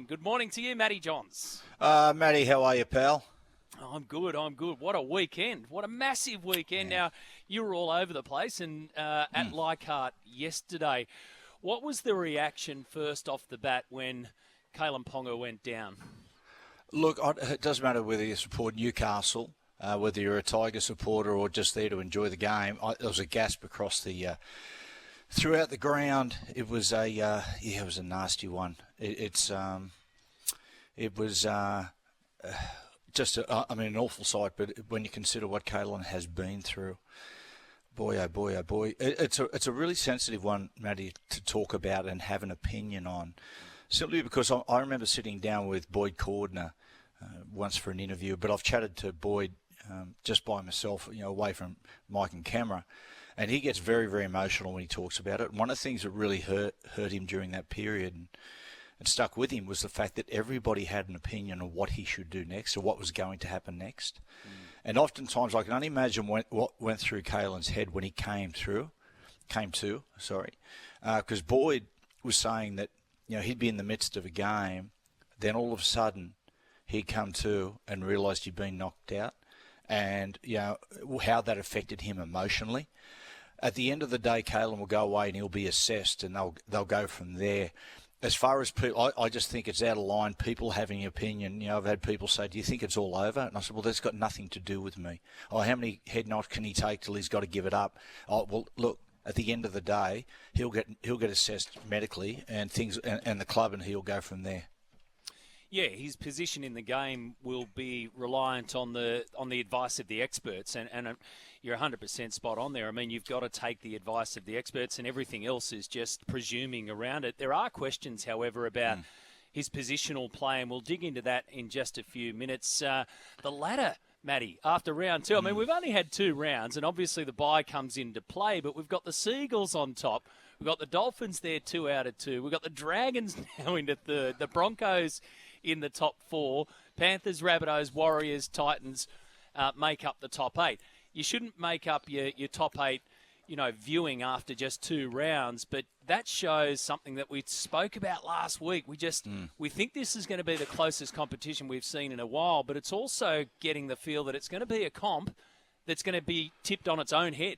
Good morning to you, Matty Johns. Matty, how are you, pal? I'm good. What a weekend. What a massive weekend. Now, you were all over the place and at Leichhardt yesterday. What was the reaction first off the bat when Kalyn Ponga went down? Look, it doesn't matter whether you support Newcastle, whether you're a Tiger supporter or just there to enjoy the game. There was a gasp across the throughout the ground. It was it was a nasty one. It was just an awful sight. But when you consider what Kalyn has been through, boy, oh boy, oh boy, it's a really sensitive one, Matty, to talk about and have an opinion on. Simply because I remember sitting down with Boyd Cordner once for an interview, but I've chatted to Boyd just by myself, away from mic and camera, and he gets very, very emotional when he talks about it. And one of the things that really hurt him during that period and stuck with him was the fact that everybody had an opinion on what he should do next or what was going to happen next. And oftentimes I can only imagine what went through Kalyn's head when he came to, because Boyd was saying that he'd be in the midst of a game, then all of a sudden he'd come to and realised he'd been knocked out, and how that affected him emotionally. At the end of the day, Kalyn will go away and he'll be assessed, and they'll go from there. As far as people, I just think it's out of line, people having an opinion. I've had people say, do you think it's all over? And I said, well, that's got nothing to do with me. Oh, how many head knocks can he take till he's got to give it up? Oh, well, look, at the end of the day, he'll get assessed medically and things, and the club, and he'll go from there. Yeah, his position in the game will be reliant on the advice of the experts, and you're 100% spot on there. I mean, you've got to take the advice of the experts, and everything else is just presuming around it. There are questions, however, about his positional play, and we'll dig into that in just a few minutes. The ladder, Matty, after round two. I mean, we've only had 2 rounds, and obviously the bye comes into play, but we've got the Seagulls on top. We've got the Dolphins there 2 out of 2. We've got the Dragons now into third. The Broncos in the top 4. Panthers, Rabbitohs, Warriors, Titans make up the top 8. You shouldn't make up your top 8, viewing after just 2 rounds, but that shows something that we spoke about last week. We think this is going to be the closest competition we've seen in a while, but it's also getting the feel that it's going to be a comp that's going to be tipped on its own head.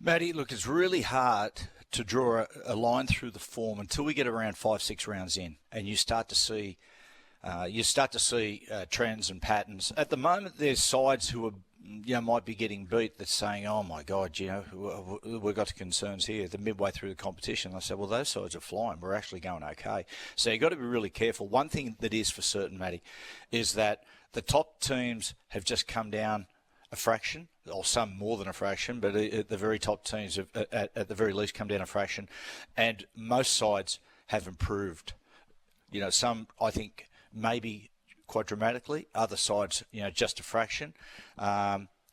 Matty, look, it's really hard to draw a line through the form until we get around 5-6 rounds in, and you start to see trends and patterns. At the moment, there's sides who are might be getting beat that's saying, oh my God, we've got concerns here. The midway through the competition, I said, well, those sides are flying. We're actually going okay. So you've got to be really careful. One thing that is for certain, Matty, is that the top teams have just come down a fraction, or some more than a fraction, but at the very top teams have, at the very least, come down a fraction, and most sides have improved. Some, I think, maybe quite dramatically, other sides, just a fraction.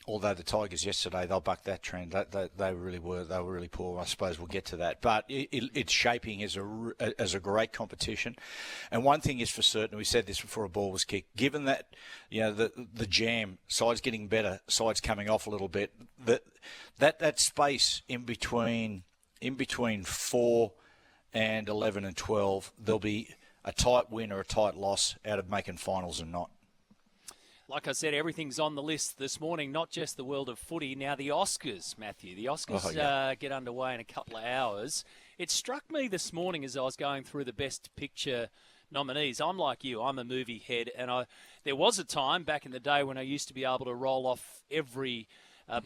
Although the Tigers yesterday, they'll buck that trend. They really were. They were really poor. I suppose we'll get to that. But it's shaping as a great competition. And one thing is for certain, we said this before a ball was kicked, given that, the jam, sides getting better, sides coming off a little bit, that space in between 4 and 11 and 12, there'll be a tight win or a tight loss out of making finals and not. Like I said, everything's on the list this morning, not just the world of footy. Now the Oscars, Matthew. The Oscars get underway in a couple of hours. It struck me this morning as I was going through the Best Picture nominees. I'm like you. I'm a movie head. And there was a time back in the day when I used to be able to roll off every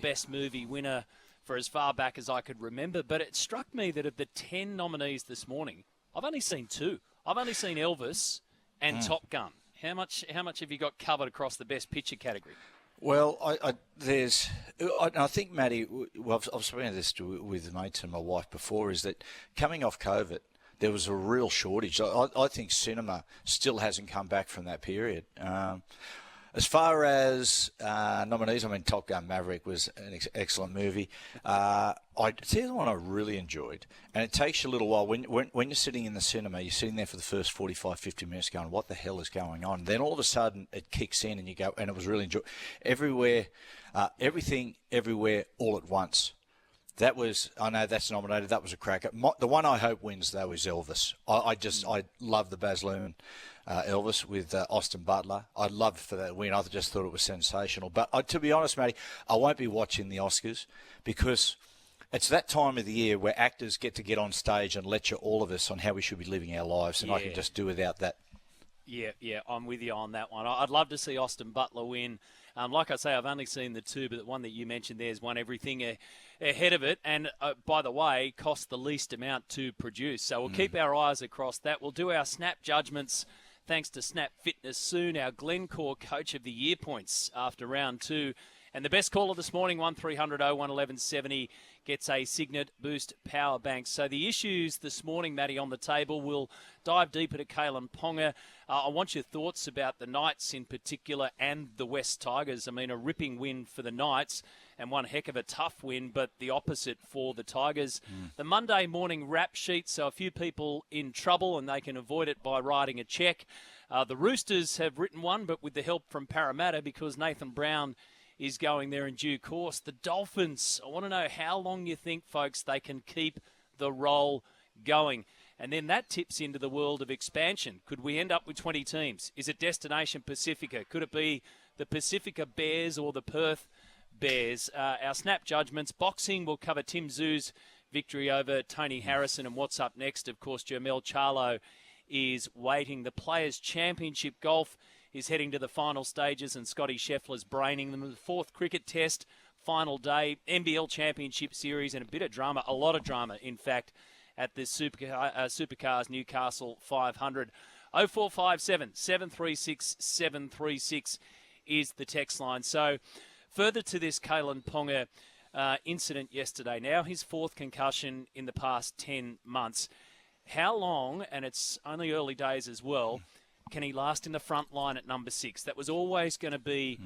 Best Movie winner for as far back as I could remember. But it struck me that of the 10 nominees this morning, I've only seen 2. I've only seen Elvis and Top Gun. How much have you got covered across the Best Picture category? Well, I think, Matty, I've spoken to this with mates and my wife before, is that coming off COVID, there was a real shortage. I think cinema still hasn't come back from that period. As far as nominees, Top Gun Maverick was an excellent movie. I tell you the one I really enjoyed, and it takes you a little while. When you're sitting in the cinema, you're sitting there for the first 45, 50 minutes going, what the hell is going on? Then all of a sudden it kicks in and you go, and it was really enjoyable. Everything, Everywhere, All at Once. That was, I know that's nominated. That was a cracker. The one I hope wins, though, is Elvis. I love the Baz Luhrmann Elvis with Austin Butler. I'd love for that win. I just thought it was sensational. But to be honest, Matty, I won't be watching the Oscars because it's that time of the year where actors get on stage and lecture all of us on how we should be living our lives, and I can just do without that. Yeah, I'm with you on that one. I'd love to see Austin Butler win. Like I say, I've only seen the two, but the one that you mentioned there's won everything ahead of it. And, by the way, cost the least amount to produce. So we'll keep our eyes across that. We'll do our snap judgments thanks to Snap Fitness soon. Our Glencore Coach of the Year points after round 2. And the best caller this morning, 1300 01 1170, gets a Signet Boost power bank. So the issues this morning, Matty, on the table, we'll dive deeper to Kalyn Ponga. I want your thoughts about the Knights in particular and the West Tigers. I mean, a ripping win for the Knights and one heck of a tough win, but the opposite for the Tigers. The Monday morning rap sheet, so a few people in trouble and they can avoid it by writing a cheque. The Roosters have written one, but with the help from Parramatta because Nathan Brown is going there in due course. The Dolphins, I want to know how long you think, folks, they can keep the roll going. And then that tips into the world of expansion. Could we end up with 20 teams? Is it Destination Pacifica? Could it be the Pacifica Bears or the Perth Bears? Our snap judgments. Boxing, we'll cover Tim Zoo's victory over Tony Harrison. And what's up next? Of course, Jermel Charlo is waiting. The Players' Championship Golf is heading to the final stages, and Scotty Scheffler's braining them. The fourth cricket test, final day, NBL Championship Series, and a bit of drama, a lot of drama, in fact, at the Supercars Newcastle 500. 0457 736 736 is the text line. So, further to this Kalyn Ponga incident yesterday, now his fourth concussion in the past 10 months. How long, and it's only early days as well, can he last in the front line at number 6? That was always going to be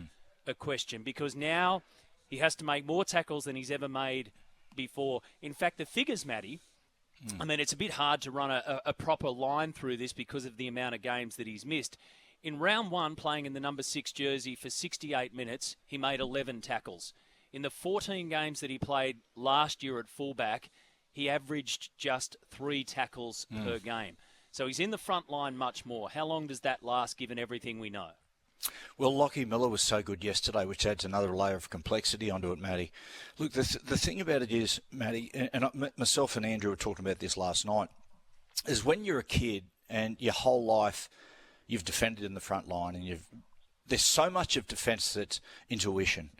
a question because now he has to make more tackles than he's ever made before. In fact, the figures, Matty, I mean, it's a bit hard to run a proper line through this because of the amount of games that he's missed. In round 1, playing in the number 6 jersey for 68 minutes, he made 11 tackles. In the 14 games that he played last year at fullback, he averaged just 3 tackles per game. So he's in the front line much more. How long does that last, given everything we know? Well, Lockie Miller was so good yesterday, which adds another layer of complexity onto it, Matty. Look, the thing about it is, Matty, and myself and Andrew were talking about this last night, is when you're a kid and your whole life you've defended in the front line and there's so much of defence that's intuition.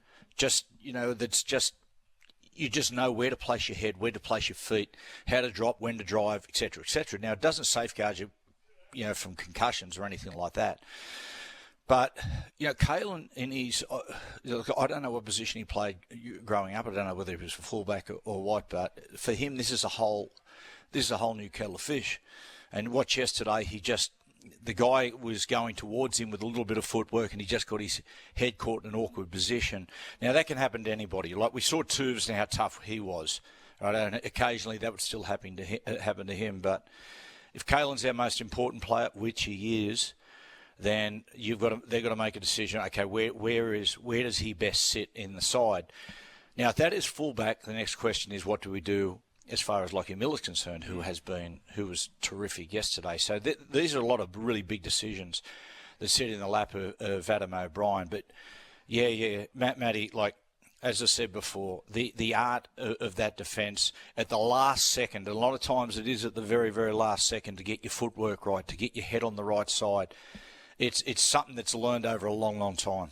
You just know where to place your head, where to place your feet, how to drop, when to drive, etc., etc. Now, it doesn't safeguard you, from concussions or anything like that. But, Kalyn in his, I don't know what position he played growing up. I don't know whether he was a fullback or what, but for him, this is a whole new kettle of fish. And watch yesterday, the guy was going towards him with a little bit of footwork and he just got his head caught in an awkward position. Now, that can happen to anybody. Like we saw Tubes and how tough he was. Right? And occasionally that would still happen to him. But if Kalyn's our most important player, which he is, then they've got to make a decision. Okay, where does he best sit in the side? Now, if that is fullback, the next question is what do we do as far as Lockie Miller's concerned, who was terrific yesterday. So these are a lot of really big decisions that sit in the lap of Adam O'Brien. But Matty, like as I said before, the art of that defence at the last second. A lot of times it is at the very, very last second to get your footwork right, to get your head on the right side. It's something that's learned over a long, long time.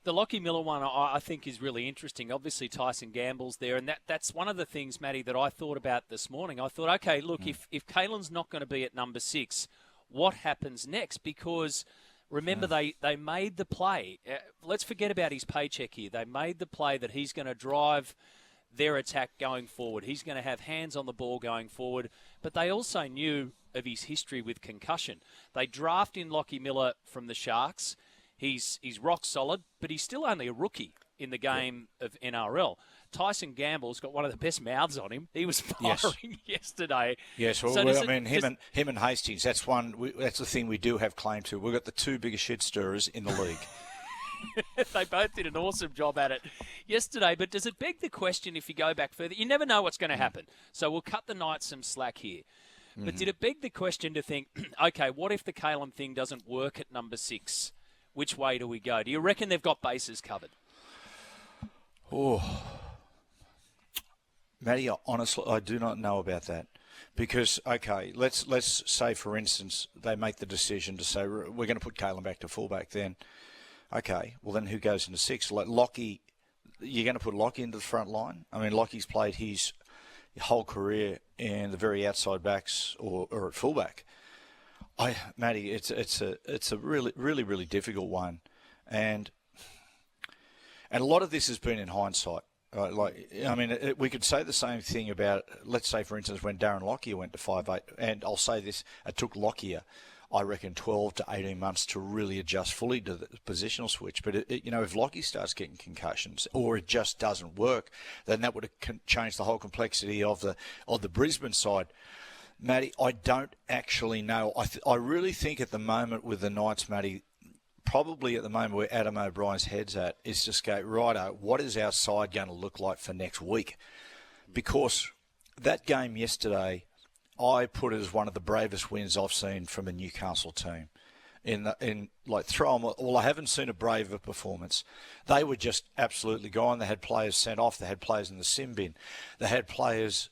The Lockie Miller one, I think, is really interesting. Obviously, Tyson Gamble's there, and that's one of the things, Matty, that I thought about this morning. I thought, okay, look, if Kalyn's not going to be at number 6, what happens next? Because, remember, they made the play. Let's forget about his paycheck here. They made the play that he's going to drive their attack going forward. He's going to have hands on the ball going forward. But they also knew of his history with concussion. They draft in Lockie Miller from the Sharks. He's rock solid, but he's still only a rookie in the game of NRL. Tyson Gamble's got one of the best mouths on him. He was firing yesterday. Yes, him and Hastings. That's the thing we do have claim to. We've got the 2 biggest shit stirrers in the league. They both did an awesome job at it yesterday. But does it beg the question, if you go back further, you never know what's going to happen. So we'll cut the Knights some slack here. But did it beg the question to think, okay, what if the Kalyn thing doesn't work at number 6? Which way do we go? Do you reckon they've got bases covered? Oh, Matty, honestly, I do not know about that. Because, okay, let's say, for instance, they make the decision to say, we're going to put Kalyn back to fullback then. Okay, well then who goes into 6? Like Lockie, you're going to put Lockie into the front line? I mean, Lockie's played his whole career in the very outside backs or at fullback. Matty, it's a really difficult one. And a lot of this has been in hindsight. We could say the same thing about, let's say, for instance, when Darren Lockyer went to 5'8", and I'll say this, it took Lockyer, I reckon, 12 to 18 months to really adjust fully to the positional switch. But, if Lockyer starts getting concussions or it just doesn't work, then that would have changed the whole complexity of the Brisbane side. Matty, I don't actually know. I really think at the moment with the Knights, Matty, probably at the moment where Adam O'Brien's head's at is just go, righto, what is our side going to look like for next week? Because that game yesterday, I put it as one of the bravest wins I've seen from a Newcastle team. I haven't seen a braver performance. They were just absolutely gone. They had players sent off. They had players in the sim bin. They had players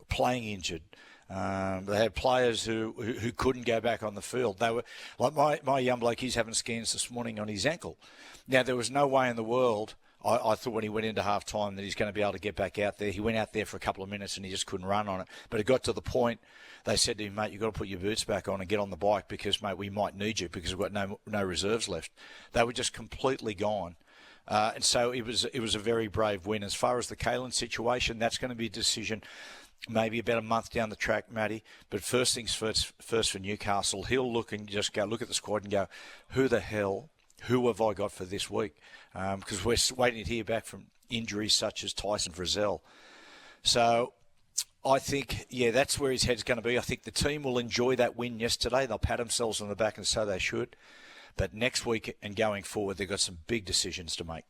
playing injured. They had players who couldn't go back on the field. They were like my young bloke. He's having scans this morning on his ankle. Now there was no way in the world. I thought when he went into half time that he's going to be able to get back out there. He went out there for a couple of minutes and he just couldn't run on it. But it got to the point they said to him, mate, you've got to put your boots back on and get on the bike because, mate, we might need you because we've got no reserves left. They were just completely gone. And so it was a very brave win. As far as the Kalyn situation, that's going to be a decision maybe about a month down the track, Matty. But first things first for Newcastle, he'll look and just go look at the squad and go, who have I got for this week? Because we're waiting to hear back from injuries such as Tyson Frizzell. So I think, that's where his head's going to be. I think the team will enjoy that win yesterday. They'll pat themselves on the back, and so they should. But next week and going forward, they've got some big decisions to make.